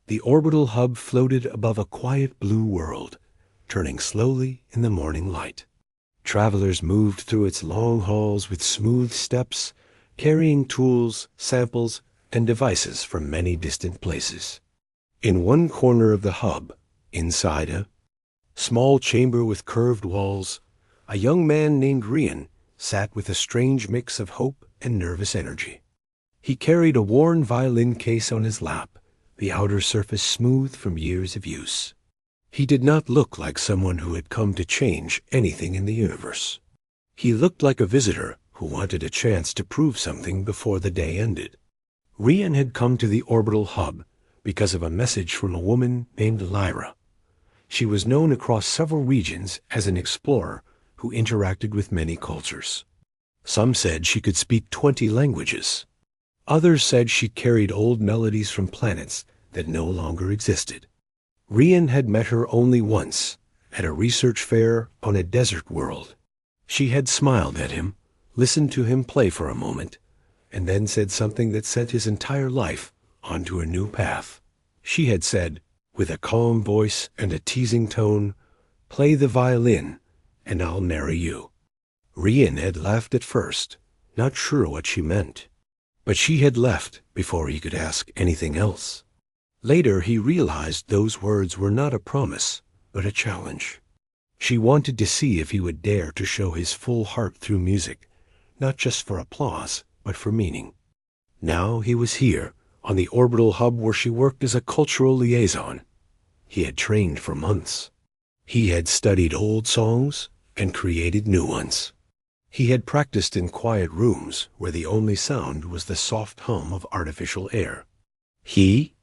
The orbital hub floated above a quiet blue world, turning slowly in the morning light. Travelers moved through its long halls with smooth steps, carrying tools, samples, and devices from many distant places. In one corner of the hub, inside a small chamber with curved walls, a young man named Rian sat with a strange mix of hope and nervous energy. He carried a worn violin case on his lap, the outer surface smooth from years of use. He did not look like someone who had come to change anything in the universe. He looked like a visitor who wanted a chance to prove something before the day ended. Rian had come to the orbital hub because of a message from a woman named Lyra. She was known across several regions as an explorer who interacted with many cultures. Some said she could speak 20 languages. Others said she carried old melodies from planets that no longer existed. Rian had met her only once, at a research fair on a desert world. She had smiled at him, listened to him play for a moment, and then said something that sent his entire life onto a new path. She had said, with a calm voice and a teasing tone, "Play the violin, and I'll marry you." Rian had laughed at first, not sure what she meant. But she had left before he could ask anything else. Later he realized those words were not a promise, but a challenge. She wanted to see if he would dare to show his full heart through music, not just for applause, but for meaning. Now he was here, on the orbital hub where she worked as a cultural liaison. He had trained for months. He had studied old songs and created new ones. He had practiced in quiet rooms where the only sound was the soft hum of artificial air. He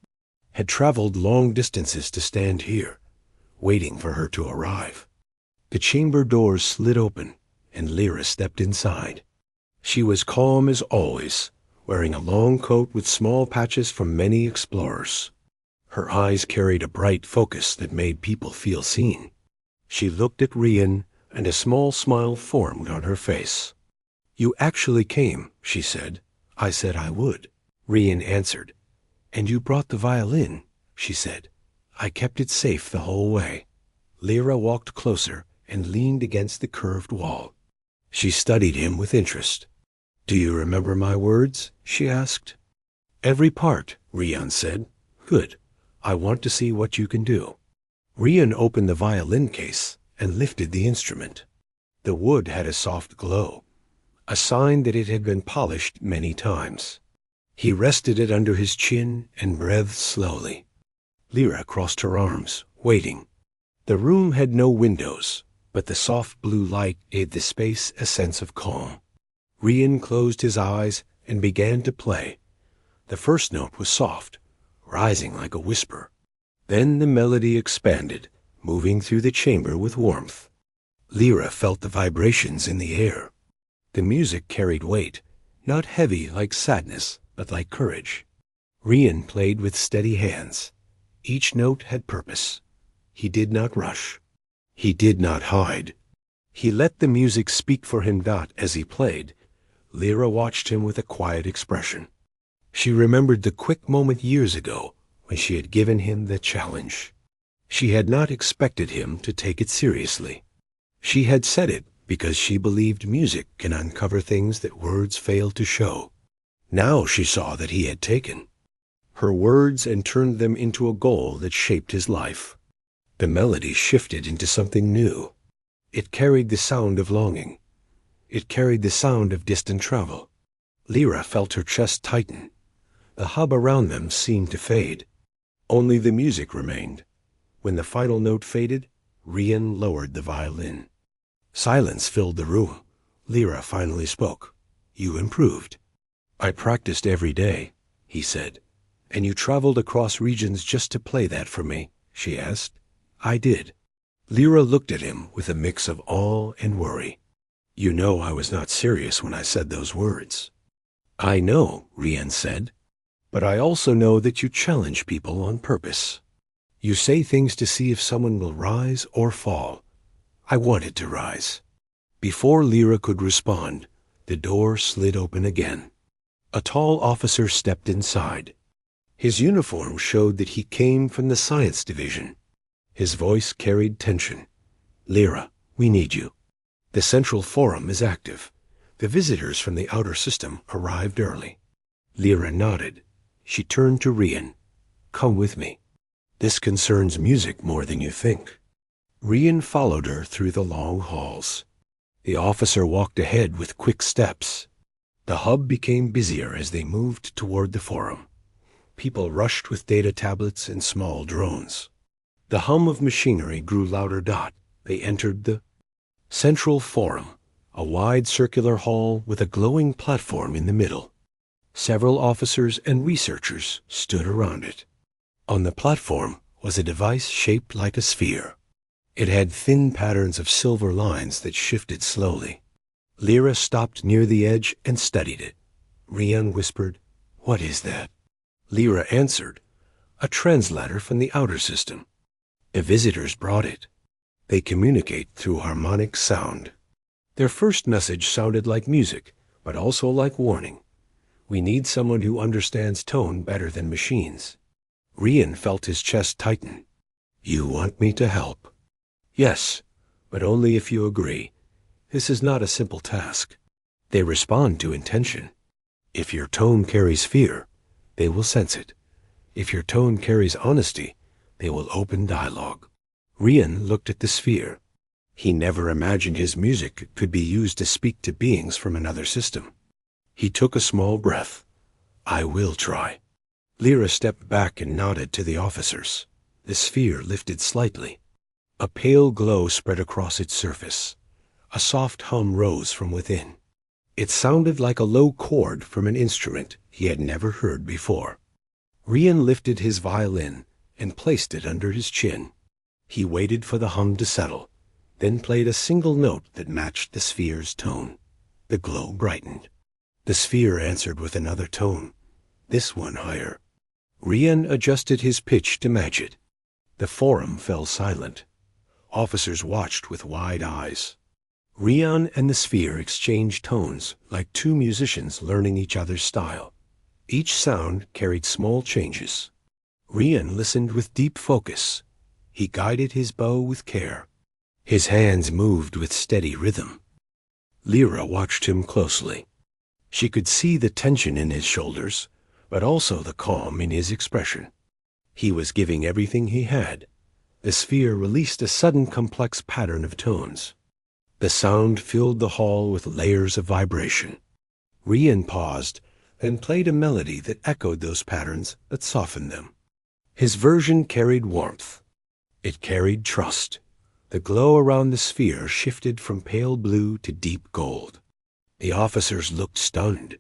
had traveled long distances to stand here, waiting for her to arrive. The chamber doors slid open, and Lyra stepped inside. She was calm as always, wearing a long coat with small patches from many explorers. Her eyes carried a bright focus that made people feel seen. She looked at Rian, and a small smile formed on her face. "You actually came," she said. "I said I would." Rian answered. "And you brought the violin," she said. "I kept it safe the whole way." Lyra walked closer and leaned against the curved wall. She studied him with interest. "Do you remember my words?" she asked. "Every part," Rian said. "Good. I want to see what you can do." Rian opened the violin case and lifted the instrument. The wood had a soft glow, a sign that it had been polished many times. He rested it under his chin and breathed slowly. Lyra crossed her arms, waiting. The room had no windows, but the soft blue light gave the space a sense of calm. Rian closed his eyes and began to play. The first note was soft, rising like a whisper. Then the melody expanded, moving through the chamber with warmth. Lyra felt the vibrations in the air. The music carried weight, not heavy like sadness, but like courage. Rian played with steady hands. Each note had purpose. He did not rush. He did not hide. He let the music speak for him. As he played, Lyra watched him with a quiet expression. She remembered the quick moment years ago when she had given him the challenge. She had not expected him to take it seriously. She had said it because she believed music can uncover things that words fail to show. Now she saw that he had taken her words and turned them into a goal that shaped his life. The melody shifted into something new. It carried the sound of longing. It carried the sound of distant travel. Lyra felt her chest tighten. The hub around them seemed to fade. Only the music remained. When the final note faded, Rian lowered the violin. Silence filled the room. Lyra finally spoke. "You improved." "I practiced every day," he said. "And you traveled across regions just to play that for me?" she asked. "I did." Lyra looked at him with a mix of awe and worry. "You know I was not serious when I said those words." "I know," Rian said. "But I also know that you challenge people on purpose. You say things to see if someone will rise or fall. I wanted to rise." Before Lyra could respond, the door slid open again. A tall officer stepped inside. His uniform showed that he came from the science division. His voice carried tension. "Lyra, we need you. The central forum is active. The visitors from the outer system arrived early." Lyra nodded. She turned to Rian. "Come with me. This concerns music more than you think." Rian followed her through the long halls. The officer walked ahead with quick steps. The hub became busier as they moved toward the forum. People rushed with data tablets and small drones. The hum of machinery grew louder. They entered the central forum, a wide circular hall with a glowing platform in the middle. Several officers and researchers stood around it. On the platform was a device shaped like a sphere. It had thin patterns of silver lines that shifted slowly. Lyra stopped near the edge and studied it. Rian whispered, "What is that?" Lyra answered, "A translator from the outer system. The visitors brought it. They communicate through harmonic sound." Their first message sounded like music, but also like warning. "We need someone who understands tone better than machines." Rian felt his chest tighten. "You want me to help?" "Yes, but only if you agree. This is not a simple task. They respond to intention. If your tone carries fear, they will sense it. If your tone carries honesty, they will open dialogue." Rian looked at the sphere. He never imagined his music could be used to speak to beings from another system. He took a small breath. "I will try." Lyra stepped back and nodded to the officers. The sphere lifted slightly. A pale glow spread across its surface. A soft hum rose from within. It sounded like a low chord from an instrument he had never heard before. Rian lifted his violin and placed it under his chin. He waited for the hum to settle, then played a single note that matched the sphere's tone. The glow brightened. The sphere answered with another tone, this one higher. Rian adjusted his pitch to match it. The forum fell silent. Officers watched with wide eyes. Rian and the sphere exchanged tones like two musicians learning each other's style. Each sound carried small changes. Rian listened with deep focus. He guided his bow with care. His hands moved with steady rhythm. Lyra watched him closely. She could see the tension in his shoulders, but also the calm in his expression. He was giving everything he had. The sphere released a sudden complex pattern of tones. The sound filled the hall with layers of vibration. Rian paused, then played a melody that echoed those patterns but softened them. His version carried warmth. It carried trust. The glow around the sphere shifted from pale blue to deep gold. The officers looked stunned.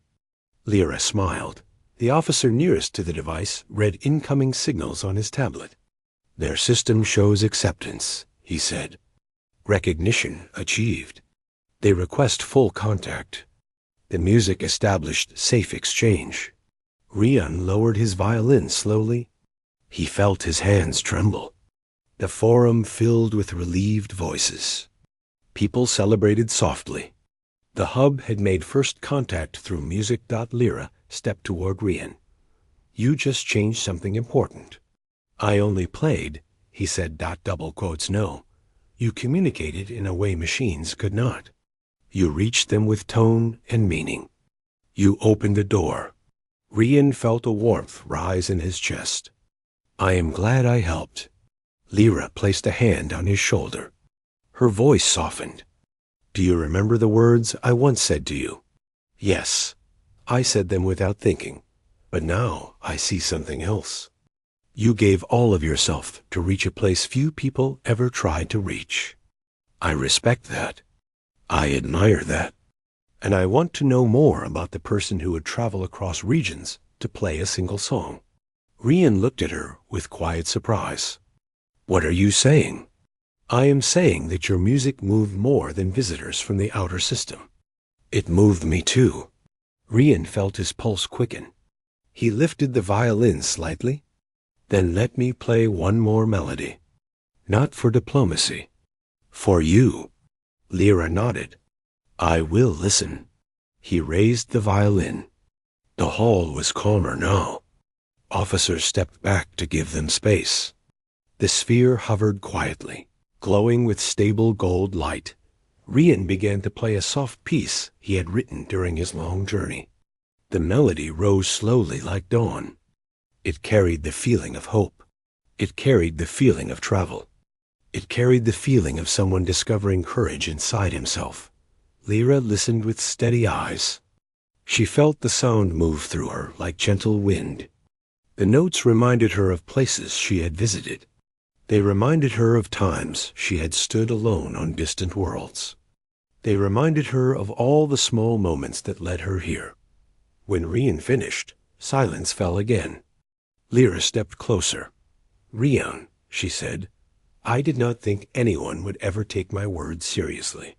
Lyra smiled. The officer nearest to the device read incoming signals on his tablet. "Their system shows acceptance," he said. "Recognition achieved. They request full contact." The music established safe exchange. Rian lowered his violin slowly. He felt his hands tremble. The forum filled with relieved voices. People celebrated softly. The hub had made first contact through music. Lyra stepped toward Rian. "You just changed something important." "I only played," he said. Double quotes, "no. You communicated in a way machines could not. You reached them with tone and meaning. You opened a door." Rian felt a warmth rise in his chest. "I am glad I helped." Lyra placed a hand on his shoulder. Her voice softened. "Do you remember the words I once said to you?" "Yes. I said them without thinking, but now I see something else. You gave all of yourself to reach a place few people ever tried to reach. I respect that. I admire that. And I want to know more about the person who would travel across regions to play a single song." Rian looked at her with quiet surprise. "What are you saying?" "I am saying that your music moved more than visitors from the outer system." "It moved me too." Rian felt his pulse quicken. He lifted the violin slightly. "Then let me play one more melody. Not for diplomacy. For you." Lyra nodded. "I will listen." He raised the violin. The hall was calmer now. Officers stepped back to give them space. The sphere hovered quietly, glowing with stable gold light. Rian began to play a soft piece he had written during his long journey. The melody rose slowly like dawn. It carried the feeling of hope. It carried the feeling of travel. It carried the feeling of someone discovering courage inside himself. Lyra listened with steady eyes. She felt the sound move through her like gentle wind. The notes reminded her of places she had visited. They reminded her of times she had stood alone on distant worlds. They reminded her of all the small moments that led her here. When Rian finished, silence fell again. Lyra stepped closer. "Rian," she said, "I did not think anyone would ever take my words seriously.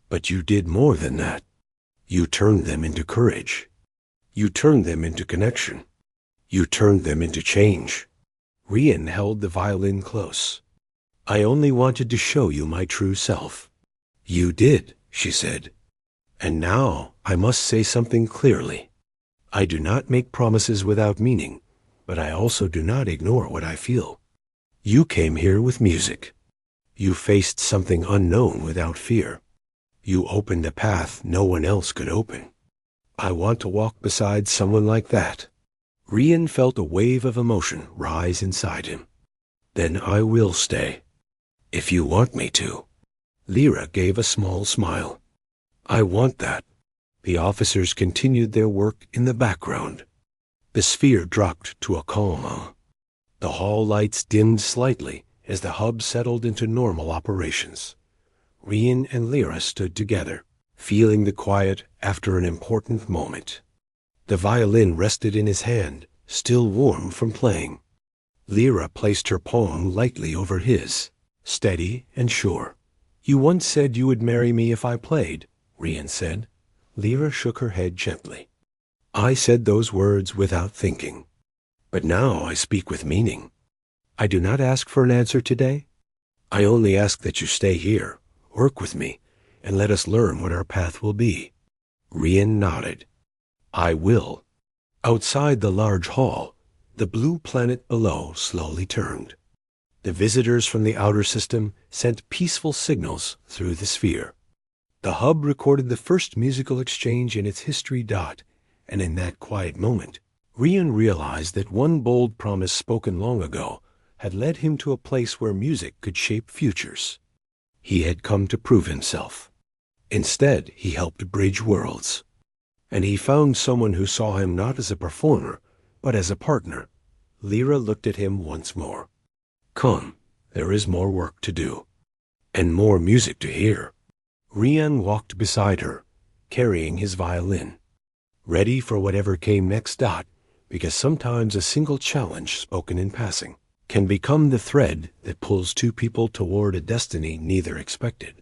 But you did more than that. You turned them into courage. You turned them into connection. You turned them into change." Rian held the violin close. "I only wanted to show you my true self." "You did," she said. "And now I must say something clearly. I do not make promises without meaning, but I also do not ignore what I feel. You came here with music. You faced something unknown without fear. You opened a path no one else could open. I want to walk beside someone like that." Rian felt a wave of emotion rise inside him. "Then I will stay, if you want me to." Lyra gave a small smile. "I want that." The officers continued their work in the background. The sphere dropped to a calm hum. The hall lights dimmed slightly as the hub settled into normal operations. Rian and Lyra stood together, feeling the quiet after an important moment. The violin rested in his hand, still warm from playing. Lyra placed her palm lightly over his, steady and sure. "You once said you would marry me if I played," Rian said. Lyra shook her head gently. "I said those words without thinking. But now I speak with meaning. I do not ask for an answer today. I only ask that you stay here, work with me, and let us learn what our path will be." Rian nodded. "I will." Outside the large hall, the blue planet below slowly turned. The visitors from the outer system sent peaceful signals through the sphere. The hub recorded the first musical exchange in its history. And in that quiet moment, Rian realized that one bold promise spoken long ago had led him to a place where music could shape futures. He had come to prove himself. Instead, he helped bridge worlds. And he found someone who saw him not as a performer, but as a partner. Lyra looked at him once more. "Come, there is more work to do, and more music to hear." Rian walked beside her, carrying his violin, ready for whatever came next. Because sometimes a single challenge spoken in passing can become the thread that pulls two people toward a destiny neither expected.